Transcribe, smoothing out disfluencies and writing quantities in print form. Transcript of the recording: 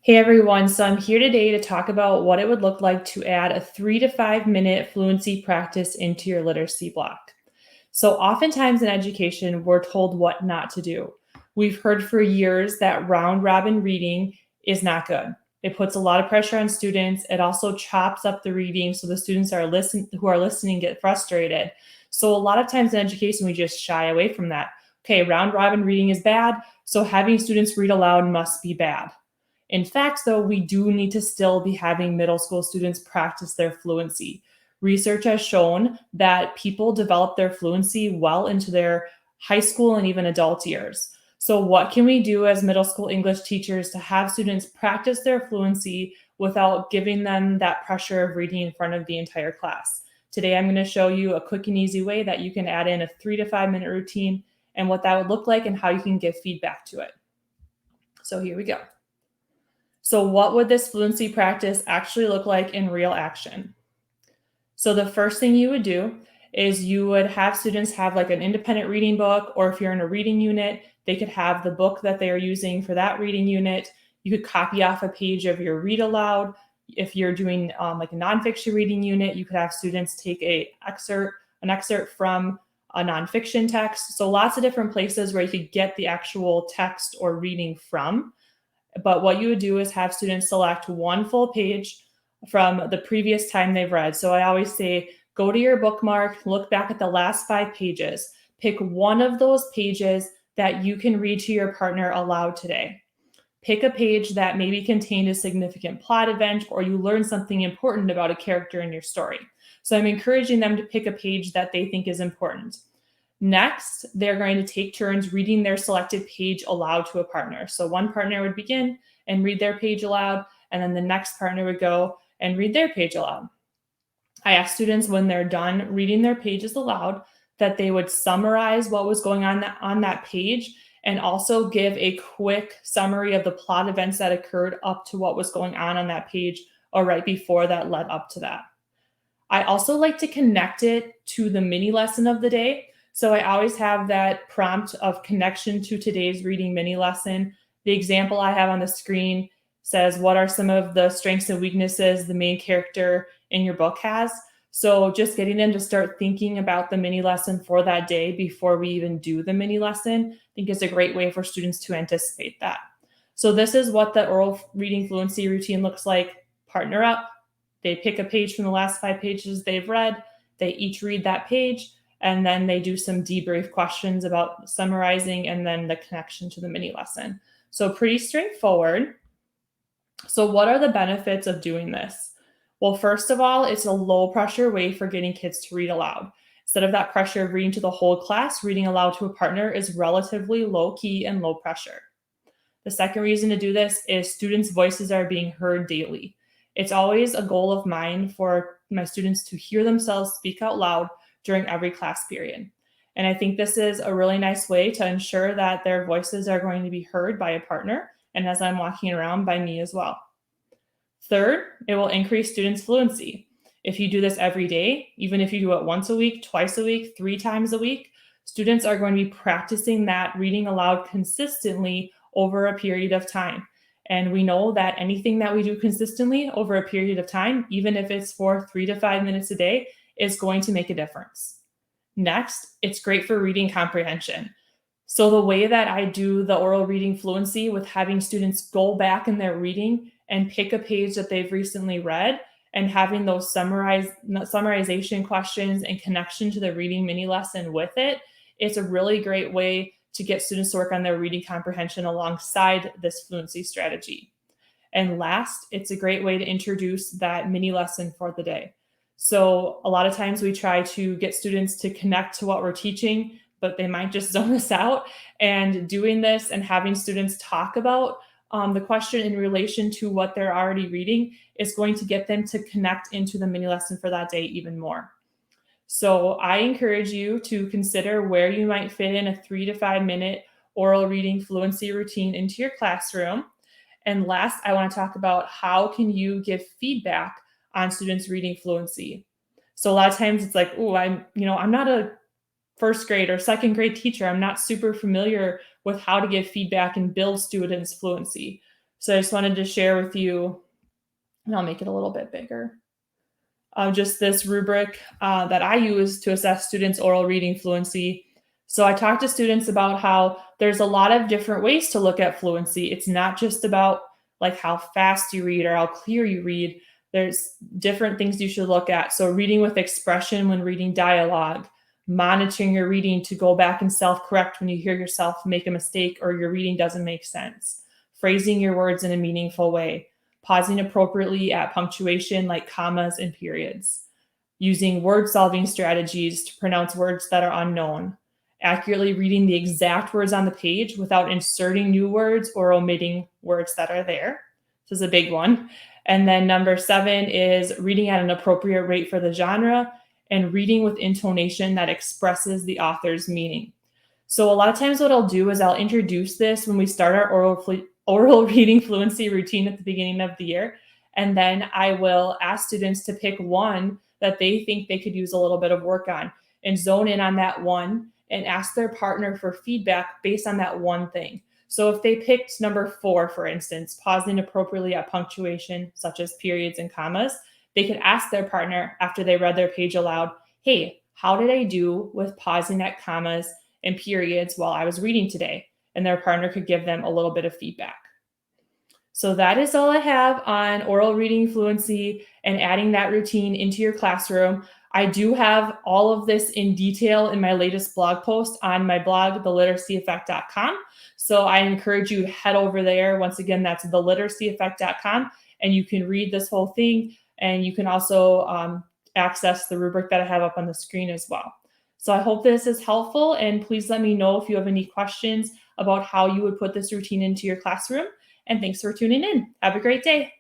Hey everyone, so I'm here today to talk about what it would look like to add a 3 to 5 minute fluency practice into your literacy block. So, oftentimes in education, we're told what not to do. We've heard for years that round robin reading is not good. It puts a lot of pressure on students. It also chops up the reading, so the students who are listening get frustrated. So, a lot of times in education, we just shy away from that. Okay, round robin reading is bad, so having students read aloud must be bad. In fact, though, we do need to still be having middle school students practice their fluency. Research has shown that people develop their fluency well into their high school and even adult years. So, what can we do as middle school English teachers to have students practice their fluency without giving them that pressure of reading in front of the entire class? Today, I'm going to show you a quick and easy way that you can add in a 3 to 5 minute routine and what that would look like and how you can give feedback to it. So, here we go. So, what would this fluency practice actually look like in real action? So, the first thing you would do is you would have students have like an independent reading book, or if you're in a reading unit, they could have the book that they are using for that reading unit. You could copy off a page of your read aloud. If you're doing like a nonfiction reading unit, you could have students take an excerpt from a nonfiction text. So, lots of different places where you could get the actual text or reading from. But what you would do is have students select one full page from the previous time they've read. So I always say, go to your bookmark, look back at the last 5 pages, pick one of those pages that you can read to your partner aloud today. Pick a page that maybe contained a significant plot event or you learned something important about a character in your story. So I'm encouraging them to pick a page that they think is important. Next, they're going to take turns reading their selected page aloud to a partner. So one partner would begin and read their page aloud, and then the next partner would go and read their page aloud. I ask students when they're done reading their pages aloud that they would summarize what was going on that page and also give a quick summary of the plot events that occurred up to what was going on that page or right before that led up to that. I also like to connect it to the mini lesson of the day. So I always have that prompt of connection to today's reading mini lesson. The example I have on the screen says, what are some of the strengths and weaknesses the main character in your book has? So just getting them to start thinking about the mini lesson for that day before we even do the mini lesson, I think is a great way for students to anticipate that. So this is what the oral reading fluency routine looks like. Partner up. They pick a page from the last 5 pages they've read. They each read that page, and then they do some debrief questions about summarizing and then the connection to the mini lesson. So pretty straightforward. So what are the benefits of doing this? Well, first of all, it's a low pressure way for getting kids to read aloud. Instead of that pressure of reading to the whole class, reading aloud to a partner is relatively low key and low pressure. The second reason to do this is students' voices are being heard daily. It's always a goal of mine for my students to hear themselves speak out loud during every class period. And I think this is a really nice way to ensure that their voices are going to be heard by a partner and as I'm walking around by me as well. Third, it will increase students' fluency. If you do this every day, even if you do it once a week, twice a week, 3 times a week, students are going to be practicing that reading aloud consistently over a period of time. And we know that anything that we do consistently over a period of time, even if it's for 3 to 5 minutes a day, is going to make a difference. Next, it's great for reading comprehension. So the way that I do the oral reading fluency with having students go back in their reading and pick a page that they've recently read and having those summarization questions and connection to the reading mini lesson with it, it's a really great way to get students to work on their reading comprehension alongside this fluency strategy. And last, it's a great way to introduce that mini lesson for the day. So a lot of times we try to get students to connect to what we're teaching, but they might just zone us out. And doing this and having students talk about the question in relation to what they're already reading is going to get them to connect into the mini lesson for that day even more. So I encourage you to consider where you might fit in a 3 to 5 minute oral reading fluency routine into your classroom. And last, I want to talk about how can you give feedback on students reading fluency. So a lot of times it's like, oh, I'm not a first grade or second grade teacher. I'm not super familiar with how to give feedback and build students' fluency. So I just wanted to share with you, and I'll make it a little bit bigger. Just this rubric that I use to assess students' oral reading fluency. So I talk to students about how there's a lot of different ways to look at fluency. It's not just about like how fast you read or how clear you read. There's different things you should look at. So reading with expression when reading dialogue, monitoring your reading to go back and self-correct when you hear yourself make a mistake or your reading doesn't make sense, phrasing your words in a meaningful way, pausing appropriately at punctuation like commas and periods, using word solving strategies to pronounce words that are unknown, accurately reading the exact words on the page without inserting new words or omitting words that are there. This is a big one. And then number 7 is reading at an appropriate rate for the genre and reading with intonation that expresses the author's meaning. So a lot of times what I'll do is I'll introduce this when we start our oral reading fluency routine at the beginning of the year. And then I will ask students to pick one that they think they could use a little bit of work on and zone in on that one and ask their partner for feedback based on that one thing. So if they picked number 4, for instance, pausing appropriately at punctuation, such as periods and commas, they could ask their partner after they read their page aloud, hey, how did I do with pausing at commas and periods while I was reading today? And their partner could give them a little bit of feedback. So that is all I have on oral reading fluency and adding that routine into your classroom. I do have all of this in detail in my latest blog post on my blog, theliteracyeffect.com. So I encourage you to head over there. Once again, that's theliteracyeffect.com, and you can read this whole thing. And you can also access the rubric that I have up on the screen as well. So I hope this is helpful, and please let me know if you have any questions about how you would put this routine into your classroom. And thanks for tuning in. Have a great day.